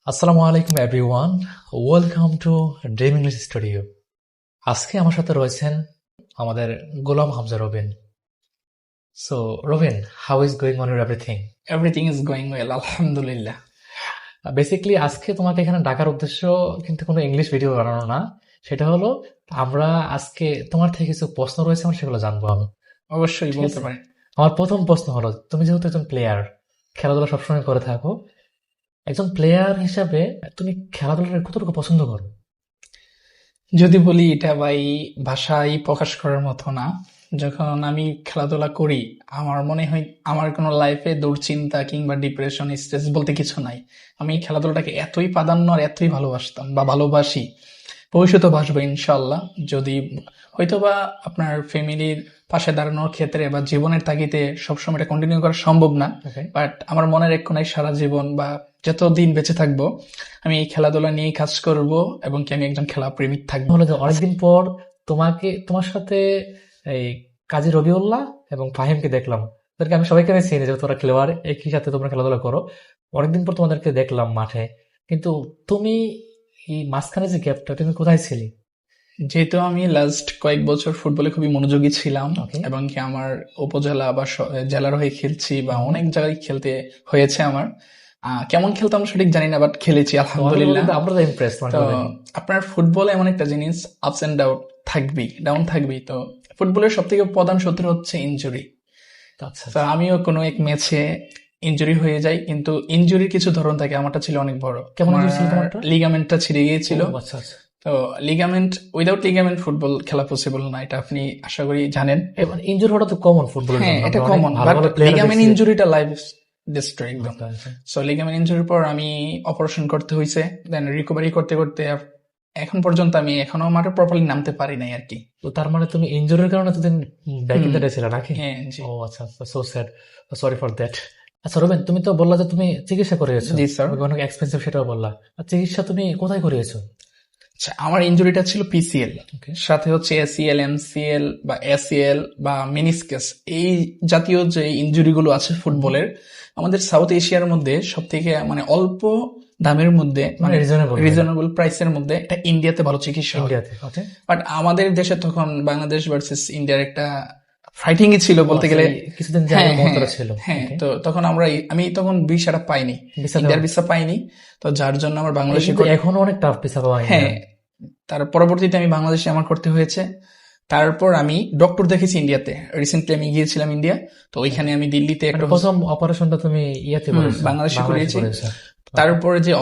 আসসালামু আলাইকুম everyone, welcome to dream English studio. আজকে আমার সাথে রয়েছেন আমাদের Golam Hamza Robin. So Robin, how is going on your everything? Everything is going well, আলহামদুলিল্লাহ। বেসিক্যালি আজকে তোমাকে এখানে ডাকার উদ্দেশ্য কিন্তু কোনো ইংলিশ ভিডিও বানানো না, সেটা হলো আমরা আজকে তোমার থেকে কিছু প্রশ্ন রয়েছে, আমার সেগুলো জানবো আমি। অবশ্যই ঠিক বলতে আছে? পারেন। আমার প্রথম প্রশ্ন হলো, তুমি যেহেতু একজন প্লেয়ার, খেলাধুলা সবসময় করে থাকো, একজন প্লেয়ার হিসাবে তুমি খেলাধুলার কতটুকু পছন্দ করো? যদি বলি এটা ভাই ভাষায় প্রকাশ করার মতো না। যখন আমি খেলাধুলা করি আমার মনে হয় আমার কোনো লাইফে দুশ্চিন্তা কিংবা ডিপ্রেশন স্ট্রেস বলতে কিছু নাই। আমি খেলাধুলাটাকে এতই প্রাধান্য আর এতই ভালোবাসতাম বা ভালোবাসি, ভবিষ্যতে বাসবো ইনশাল্লাহ। যদি হয়তোবা আপনার ফ্যামিলির পাশে দাঁড়ানোর ক্ষেত্রে বা জীবনের তাগিদে সবসময় এটা কন্টিনিউ করা সম্ভব না, Okay. বাট আমার মনের এক কোণায় সারা জীবন বা যতদিন বেঁচে থাকবো আমি এই খেলাধুলা নিয়েই কাজ করব এবং কি আমি একজন খেলা প্রেমিক থাকবো। হলো যে অনেকদিন পর তোমার সাথে এই কাজী রবিউল্লাহ এবং ফাহিমকে দেখলাম। ওদেরকে আমি সবাইকে আমি চিনি, যেহেতু তোরা খেলোয়াড়, একই সাথে তোমরা খেলাধুলা করো। অনেকদিন পর তোমাদেরকে দেখলাম মাঠে, কিন্তু তুমি এই মাঝখানে যে গ্যাপটা, তুমি কোথায় ছিলি? যেহেতু আমি লাস্ট কয়েক বছর ফুটবলে খুবই মনোযোগী ছিলাম Okay. এবং কি আমার উপজেলা বা জেলার হয়ে খেলছি বা অনেক জায়গায় খেলতে হয়েছে আমার। কেমন খেলতাম সঠিক জানি না, বাট খেলেছি আলহামদুলিল্লাহ। আমরা তো ইমপ্রেস তো আপনার ফুটবলে এমন একটা জিনিস, আপস এন্ড ডাউন থাকবেই। তো ফুটবলের সব থেকে প্রধান শত্রু হচ্ছে ইনজুরি। আচ্ছা তো আমিও কোনো এক ম্যাচে ইনজুরি হয়ে যাই, কিন্তু ইনজুরির কিছু ধরন থাকে, আমারটা ছিল অনেক বড়। কেমন injury ছিল তোমারটা? লিগামেন্টটা ছিঁড়ে গিয়েছিল। ও, আচ্ছা আচ্ছা। তো উইদাউট লিগামেন্ট ফুটবল খেলা পসিবল না, এটা আপনি আশা করি জানেন। এবার ইনজুরি হওয়াটা তো কমন ফুটবলের হ্যাঁ, জন্য, এটা আমরা অনেক কমন, ভালো বাট ভালো প্লেয়ার লিগামেন্ট দেখছি। ইনজুরিটা লাইফ ডিস্ট্রয় একদম। আচ্ছা, আচ্ছা। সো লিগামেন্ট ইনজুরির পর আমি অপারেশন করতে হয়েছে, দেন রিকভারি করতে করতে এখন পর্যন্ত আমি এখনো মাঠে প্রপারলি নামতে পারি নাই আর কি। তো তার মানে তুমি ইনজুরির কারণে এতদিন ব্যাক ইন দ্য ডে ছিল নাকি? হ্যাঁ, জি। ও আচ্ছা, so sad, sorry for that. আচ্ছা রবিন, তুমি তো বললা যে তুমি চিকিৎসা করিয়েছো, জি স্যার। অনেক এক্সপেন্সিভ, সেটাও বললা। আর চিকিৎসা তুমি কোথায় করিয়েছো? আচ্ছা, আমার ইনজুরিটা ছিল পিসিএল, Okay. সাথে হচ্ছে এসিএল, এমসিএল বা এসিএল বা মিনিসকাস, এই জাতীয় যে ইনজুরিগুলো আছে ফুটবলের, আমাদের সাউথ এশিয়ার মধ্যে সব থেকে মানে অল্প দামের মধ্যে, মানে reasonable রিজনেবল প্রাইসের মধ্যে এটা ইন্ডিয়াতে ভালো চিকিৎসা হয়। ইন্ডিয়াতে। ওকে। বাট আমাদের দেশে তখন বাংলাদেশ ভার্সেস ইন্ডিয়ার একটা ফাইটিংই ছিল বলতে গেলে। কিছুদিন যে হ্যাঁ আগে মন্তরা ছিল। হ্যাঁ, Okay. তো তখন আমি তখন ভিসাটা পাইনি, ভিসা ইন্ডিয়ার দেওয়া- ভিসা পাইনি। তো যার জন্য আমার বাংলাদেশে কিন্তু এখনো অনেক টাফ পিসা পাওয়া হ্যাঁ, তার পরবর্তীতে আমি বাংলাদেশে আমার করতে হয়েছে। তারপর আমি ডক্টর দেখেছি ইন্ডিয়াতে, রিসেন্টলি আমি গিয়েছিলাম ইন্ডিয়া। তো ওইখানে আমি দিল্লিতে একটা প্রথম অপারেশনটা তুমি ইয়াতে করেছো, বাংলাদেশে করিয়েছি। করেছো। তারপরে যে